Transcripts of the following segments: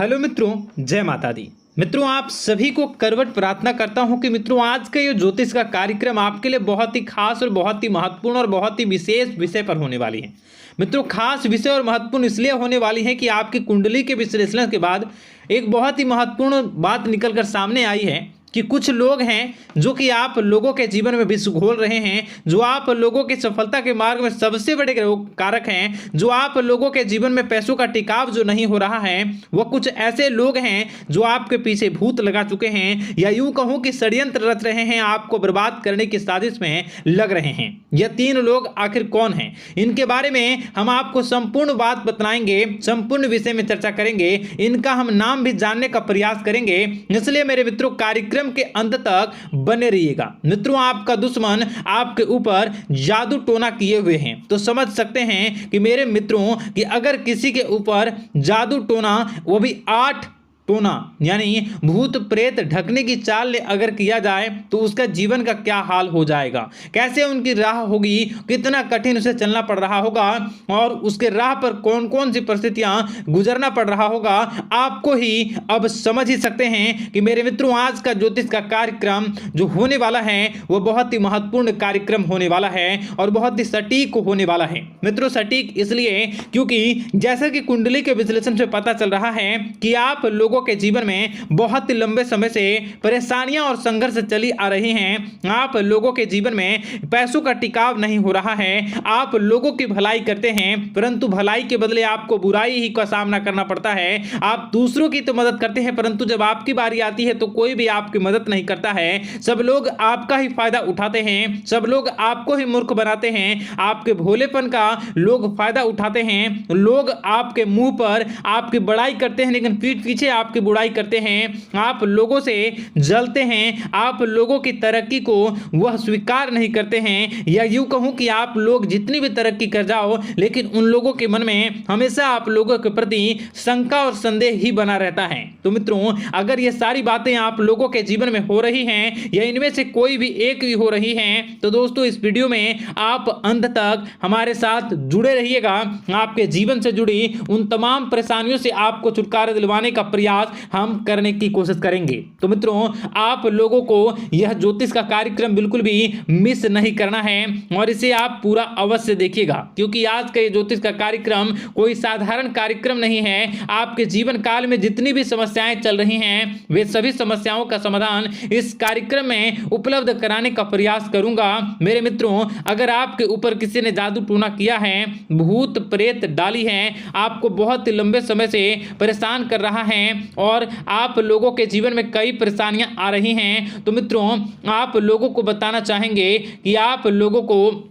Hello मित्रों, जय माता दी। मित्रों, आप सभी को करवट प्रार्थना करता हूं कि मित्रों आज का ये ज्योतिष का कार्यक्रम आपके लिए बहुत ही खास और बहुत ही महत्वपूर्ण और बहुत ही विशेष विषय पर होने वाली है। मित्रों, खास विषय और महत्वपूर्ण इसलिए होने वाली है कि आपकी कुंडली के विश्लेषण के बाद एक बहुत ही महत्वपूर्ण बात निकलकर सामने आई है कि कुछ लोग हैं जो कि आप लोगों के जीवन में विष घोल रहे हैं, जो आप लोगों की सफलता के मार्ग में सबसे बड़े कारक हैं, जो आप लोगों के जीवन में पैसों का टिकाव जो नहीं हो रहा है, वह कुछ ऐसे लोग हैं जो आपके पीछे भूत लगा चुके हैं या यूं कहूं कि षड्यंत्र रच रहे हैं, आपको बर्बाद करने की साजिश में लग रहे हैं। यह तीन लोग आखिर कौन हैं, इनके बारे में हम आपको संपूर्ण बात बताएंगे, संपूर्ण विषय में चर्चा करेंगे, इनका हम नाम भी जानने का प्रयास करेंगे। इसलिए मेरे मित्रों, कार्यक्रम के अंत तक बने रहिएगा। मित्रों, आपका दुश्मन आपके ऊपर जादू टोना किए हुए हैं, तो समझ सकते हैं कि मेरे मित्रों कि अगर किसी के ऊपर जादू टोना, वो भी 8 टोना यानी भूत प्रेत ढकने की चाल अगर किया जाए तो उसका जीवन का क्या हाल हो जाएगा, कैसे उनकी राह होगी, कितना कठिन उसे चलना पड़ रहा होगा और उसके राह पर कौन कौन सी परिस्थितियां गुजरना पड़ रहा होगा, आपको ही अब समझ ही सकते हैं कि मेरे मित्रों आज का ज्योतिष का कार्यक्रम जो होने वाला है वह बहुत ही महत्वपूर्ण कार्यक्रम होने वाला है और बहुत ही सटीक होने वाला है। मित्रों, सटीक इसलिए क्योंकि जैसा कि कुंडली के विश्लेषण से पता चल रहा है कि आप लोगों के जीवन में बहुत ही लंबे समय से परेशानियां और संघर्ष चली आ रही हैं। आप लोगों के जीवन में पैसों का टिकाव नहीं हो रहा है। आप लोगों की भलाई करते हैं परंतु भलाई के बदले आपको बुराई ही का सामना करना पड़ता है। आप दूसरों की तो मदद करते हैं परंतु जब आपकी बारी आती है तो कोई भी आपकी मदद नहीं करता है। सब लोग आपका ही फायदा उठाते हैं, सब लोग आपको ही मूर्ख बनाते हैं, आपके भोलेपन का लोग फायदा उठाते हैं। लोग आपके मुंह पर आपकी बड़ाई करते हैं लेकिन पीठ पीछे आपकी बुराई करते हैं। आप लोगों से जलते हैं, आप लोगों की तरक्की को वह स्वीकार नहीं करते हैं, या यूं कहूं कि आप लोग जितनी भी तरक्की कर जाओ लेकिन उन लोगों के मन में हमेशा आप लोगों के प्रति शंका और संदेह ही बना रहता है। तो मित्रों, अगर ये सारी बातें आप लोगों के जीवन में हो रही हैं या इनमें से कोई भी एक भी हो रही हैं तो दोस्तों इस वीडियो में आप अंत तक हमारे साथ जुड़े रहिएगा। आपके जीवन से जुड़ी उन तमाम परेशानियों से आपको छुटकारा दिलवाने का प्रयास हम करने की कोशिश करेंगे। तो मित्रों, आप लोगों को यह ज्योतिष का कार्यक्रम बिल्कुल भी मिस नहीं करना है और इसे आप पूरा अवश्य देखिएगा क्योंकि आज का ये ज्योतिष का कार्यक्रम कोई साधारण कार्यक्रम नहीं है। आपके जीवन काल में जितनी भी समस्याएं चल रही हैं वे सभी समस्याओं का समाधान इस कार्यक्रम में उपलब्ध कराने का प्रयास करूंगा। मेरे मित्रों, अगर आपके ऊपर किसी ने जादू टोना किया है, भूत प्रेत डाली है, आपको बहुत ही लंबे समय से परेशान कर रहा है और आप लोगों के जीवन में कई परेशानियां आ रही हैं, तो मित्रों आप लोगों को बताना चाहेंगे कि आप लोगों को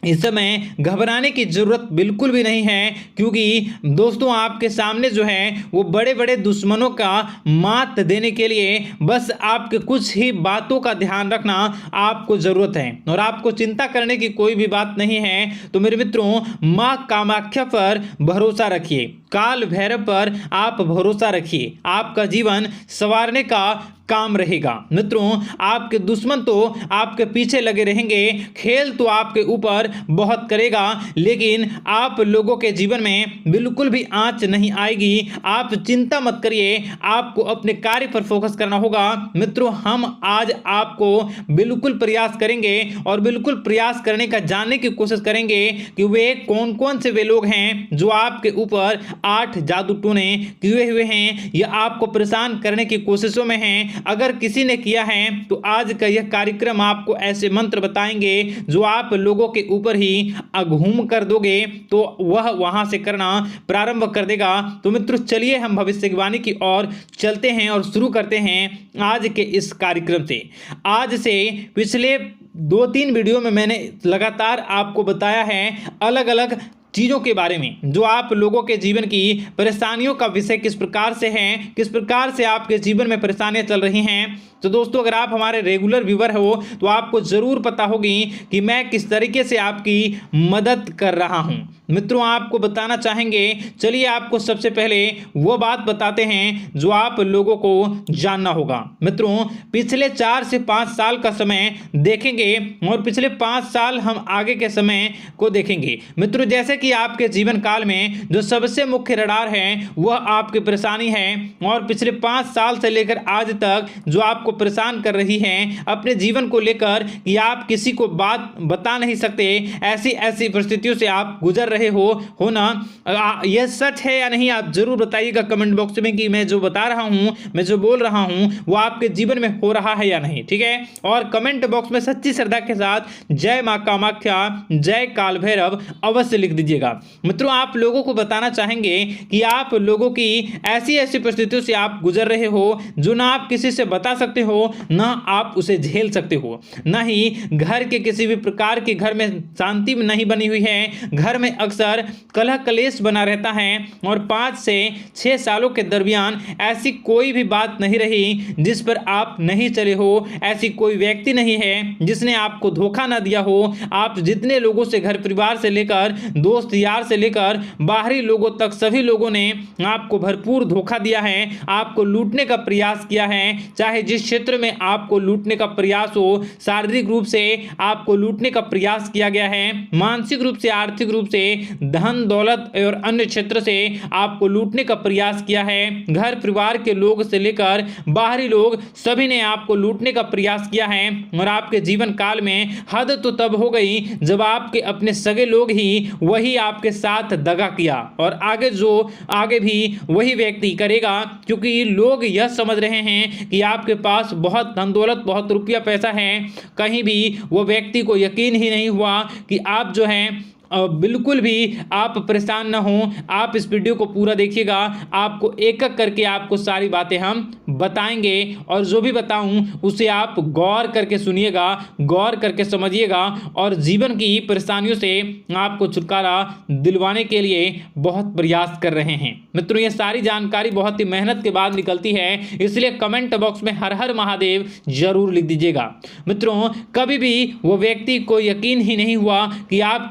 इस समय घबराने की जरूरत बिल्कुल भी नहीं है क्योंकि दोस्तों आपके सामने जो है वो बड़े बड़े दुश्मनों का मात देने के लिए बस आपके कुछ ही बातों का ध्यान रखना आपको जरूरत है और आपको चिंता करने की कोई भी बात नहीं है। तो मेरे मित्रों, मां कामाख्या पर भरोसा रखिए, काल भैरव पर आप भरोसा रखिए, आपका जीवन संवारने का काम रहेगा। मित्रों, आपके दुश्मन तो आपके पीछे लगे रहेंगे, खेल तो आपके ऊपर बहुत करेगा लेकिन आप लोगों के जीवन में बिल्कुल भी आंच नहीं आएगी। आप चिंता मत करिए, आपको अपने कार्य पर फोकस करना होगा। मित्रों, हम आज आपको बिल्कुल प्रयास करेंगे और बिल्कुल प्रयास करने का जानने की कोशिश करेंगे कि वे कौन कौन से वे लोग हैं जो आपके ऊपर 8 जादू टोने किए हुए हैं या आपको परेशान करने की कोशिशों में हैं। अगर किसी ने किया है तो आज का यह कार्यक्रम आपको ऐसे मंत्र बताएंगे जो आप लोगों के ऊपर ही अघूम कर दोगे तो वह वहां से करना प्रारंभ कर देगा। तो मित्रों, चलिए हम भविष्यवाणी की ओर चलते हैं और शुरू करते हैं आज के इस कार्यक्रम से। आज से पिछले 2-3 वीडियो में मैंने लगातार आपको बताया है अलग अलग चीज़ों के बारे में जो आप लोगों के जीवन की परेशानियों का विषय किस प्रकार से है, किस प्रकार से आपके जीवन में परेशानियां चल रही हैं। तो दोस्तों, अगर आप हमारे रेगुलर व्यूवर हो तो आपको ज़रूर पता होगी कि मैं किस तरीके से आपकी मदद कर रहा हूं। मित्रों, आपको बताना चाहेंगे, चलिए आपको सबसे पहले वो बात बताते हैं जो आप लोगों को जानना होगा। मित्रों, पिछले 4 से 5 साल का समय देखेंगे और पिछले 5 साल हम आगे के समय को देखेंगे। मित्रों, जैसे कि आपके जीवन काल में जो सबसे मुख्य रडार है वह आपकी परेशानी है, और पिछले 5 साल से लेकर आज तक जो आपको परेशान कर रही है अपने जीवन को लेकर कि आप किसी को बात बता नहीं सकते, ऐसी ऐसी परिस्थितियों से आप गुजर रहे हो ना। यह सच है या नहीं, आप जरूर बताइएगा कमेंट बॉक्स में कि मैं जो बता रहा हूं, मैं जो बोल रहा हूं वो आपके जीवन में हो रहा है या नहीं, ठीक है। और कमेंट बॉक्स में सच्ची श्रद्धा के साथ जय मां कामाख्या, जय काल भैरव अवश्य लिख दीजिएगा। मित्रों, आप लोगों को बताना चाहेंगे कि आप लोगों की ऐसी ऐसी परिस्थितियों से आप गुजर रहे हो जो ना आप किसी से बता सकते हो, ना आप उसे झेल सकते हो, ना ही घर के किसी भी प्रकार के घर में शांति नहीं बनी हुई है। घर में अक्सर कलह कलेश बना रहता है, और 5 से 6 सालों के दरमियान ऐसी कोई भी बात नहीं रही जिस पर आप नहीं चले हो, ऐसी कोई व्यक्ति नहीं है जिसने आपको धोखा ना दिया हो। आप जितने लोगों से, घर परिवार से लेकर दोस्त यार से लेकर बाहरी लोगों तक, सभी लोगों ने आपको भरपूर धोखा दिया है, आपको लूटने का प्रयास किया है। चाहे जिस क्षेत्र में आपको लूटने का प्रयास हो, शारीरिक रूप से आपको लूटने का प्रयास किया गया है, मानसिक रूप से, आर्थिक रूप से, धन दौलत और अन्य क्षेत्र से आपको लूटने का प्रयास किया है। घर परिवार के लोग से लेकर बाहरी लोग सभी ने आपको लूटने का प्रयास किया है, और आपके जीवन काल में हद तो तब हो गई जब आपके अपने सगे लोग ही वही आपके साथ दगा किया, और आगे भी वही व्यक्ति करेगा, क्योंकि लोग यह समझ रहे हैं कि आपके पास बहुत धन दौलत, बहुत रुपया पैसा है। कहीं भी वो व्यक्ति को यकीन ही नहीं हुआ कि आप जो है बिल्कुल भी आप परेशान ना हो। आप इस वीडियो को पूरा देखिएगा, आपको एक एक करके आपको सारी बातें हम बताएंगे, और जो भी बताऊं उसे आप गौर करके सुनिएगा, गौर करके समझिएगा, और जीवन की परेशानियों से आपको छुटकारा दिलवाने के लिए बहुत प्रयास कर रहे हैं। मित्रों, ये सारी जानकारी बहुत ही मेहनत के बाद निकलती है, इसलिए कमेंट बॉक्स में हर हर महादेव जरूर लिख दीजिएगा। मित्रों, कभी भी वो व्यक्ति को यकीन ही नहीं हुआ कि आप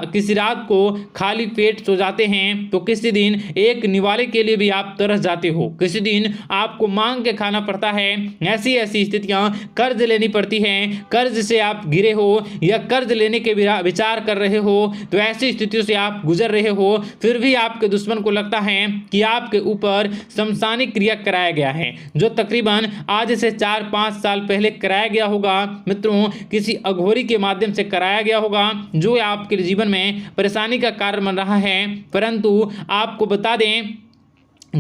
किसी रात को खाली पेट सो जाते हैं, तो किसी दिन एक निवाले के लिए भी आप तरस जाते हो, किसी दिन आपको मांग के खाना पड़ता है। ऐसी ऐसी स्थितियां, कर्ज लेनी पड़ती हैं, कर्ज से आप घिरे हो या कर्ज लेने के विचार कर रहे हो, तो ऐसी स्थितियों से आप गुजर रहे हो। फिर भी आपके दुश्मन को लगता है कि आपके ऊपर शमशानी क्रिया कराया गया है, जो तकरीबन आज से 4-5 साल पहले कराया गया होगा। मित्रों, किसी अघोरी के माध्यम से कराया गया होगा, जो आपके जीवन में परेशानी का कारण बन रहा है। परंतु आपको बता दें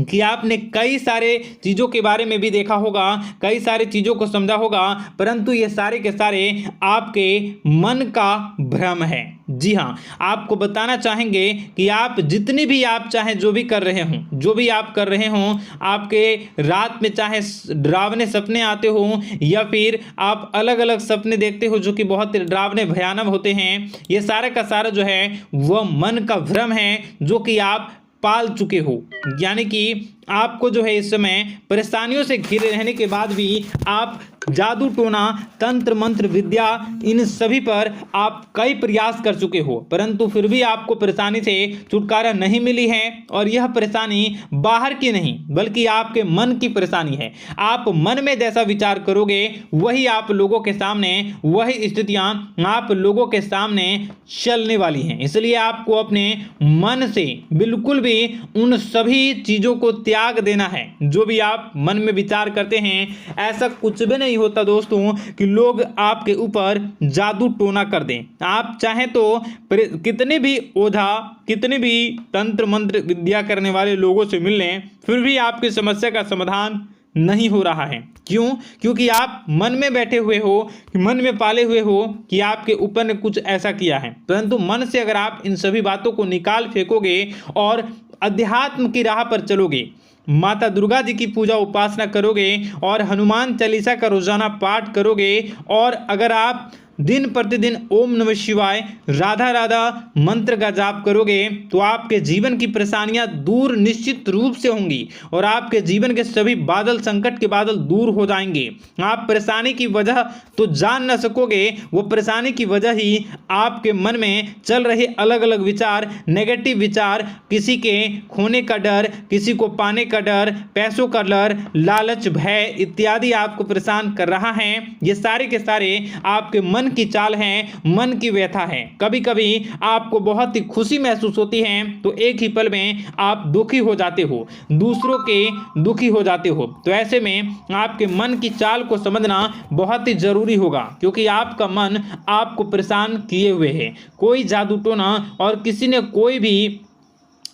कि आपने कई सारे चीज़ों के बारे में भी देखा होगा, कई सारी चीज़ों को समझा होगा, परंतु ये सारे के सारे आपके मन का भ्रम है। जी हाँ, आपको बताना चाहेंगे कि आप जितनी भी आप चाहे जो भी कर रहे हों, जो भी आप कर रहे हों, आपके रात में चाहे डरावने सपने आते हों या फिर आप अलग अलग सपने देखते हो जो कि बहुत डरावने भयानक होते हैं, ये सारे का सारा जो है वह मन का भ्रम है जो कि आप पाल चुके हो। यानी कि आपको जो है इस समय परेशानियों से घिरे रहने के बाद भी आप जादू टोना, तंत्र मंत्र विद्या, इन सभी पर आप कई प्रयास कर चुके हो, परंतु फिर भी आपको परेशानी से छुटकारा नहीं मिली है। और यह परेशानी बाहर की नहीं बल्कि आपके मन की परेशानी है। आप मन में जैसा विचार करोगे वही आप लोगों के सामने, वही स्थितियां आप लोगों के सामने चलने वाली हैं। इसलिए आपको अपने मन से बिल्कुल भी उन सभी चीज़ों को त्याग देना है जो भी आप मन में विचार करते हैं। ऐसा कुछ भी नहीं होता दोस्तों कि लोग आपके ऊपर जादू टोना कर दें। आप चाहें तो कितने भी ओझा, कितने भी तंत्र मंत्र विद्या करने वाले लोगों से मिल लें, फिर भी आपकी समस्या का समाधान नहीं हो रहा है। क्यों? क्योंकि आप मन में बैठे हुए हो, मन में पाले हुए हो कि आपके ऊपर ने कुछ ऐसा किया है। परंतु मन से अगर आप इन सभी बातों को निकाल फेंकोगे और अध्यात्म की राह पर चलोगे, माता दुर्गा जी की पूजा उपासना करोगे और हनुमान चालीसा का रोजाना पाठ करोगे, और अगर आप दिन प्रतिदिन ओम नमः शिवाय, राधा राधा मंत्र का जाप करोगे, तो आपके जीवन की परेशानियां दूर निश्चित रूप से होंगी और आपके जीवन के सभी बादल, संकट के बादल दूर हो जाएंगे। आप परेशानी की वजह तो जान न सकोगे, वो परेशानी की वजह ही आपके मन में चल रहे अलग अलग विचार, नेगेटिव विचार, किसी के खोने का डर, किसी को पाने का डर, पैसों का डर, लालच, भय इत्यादि आपको परेशान कर रहा है। ये सारे के सारे आपके मन मन की चाल है, मन की व्यथा है। कभी कभी आपको बहुत ही खुशी महसूस होती है तो एक ही पल में आप दुखी हो जाते हो, दूसरों के दुखी हो जाते हो। तो ऐसे में आपके मन की चाल को समझना बहुत ही जरूरी होगा, क्योंकि आपका मन आपको परेशान किए हुए है। कोई जादू टोना और किसी ने कोई भी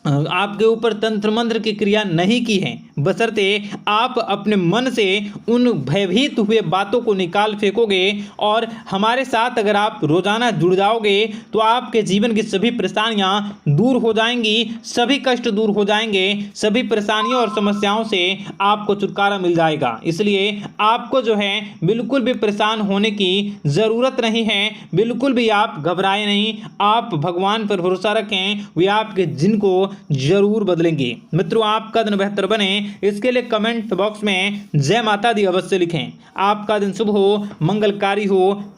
आपके ऊपर तंत्र मंत्र की क्रिया नहीं की है, बशर्ते आप अपने मन से उन भयभीत हुए बातों को निकाल फेंकोगे। और हमारे साथ अगर आप रोजाना जुड़ जाओगे तो आपके जीवन की सभी परेशानियां दूर हो जाएंगी, सभी कष्ट दूर हो जाएंगे, सभी परेशानियों और समस्याओं से आपको छुटकारा मिल जाएगा। इसलिए आपको जो है बिल्कुल भी परेशान होने की ज़रूरत नहीं है, बिल्कुल भी आप घबराए नहीं। आप भगवान पर भरोसा रखें, वे आपके जिनको जरूर बदलेंगे। मित्रों, आपका दिन बेहतर बने इसके लिए कमेंट बॉक्स में जय माता दी अवश्य लिखें। आपका दिन शुभ हो, मंगलकारी हो।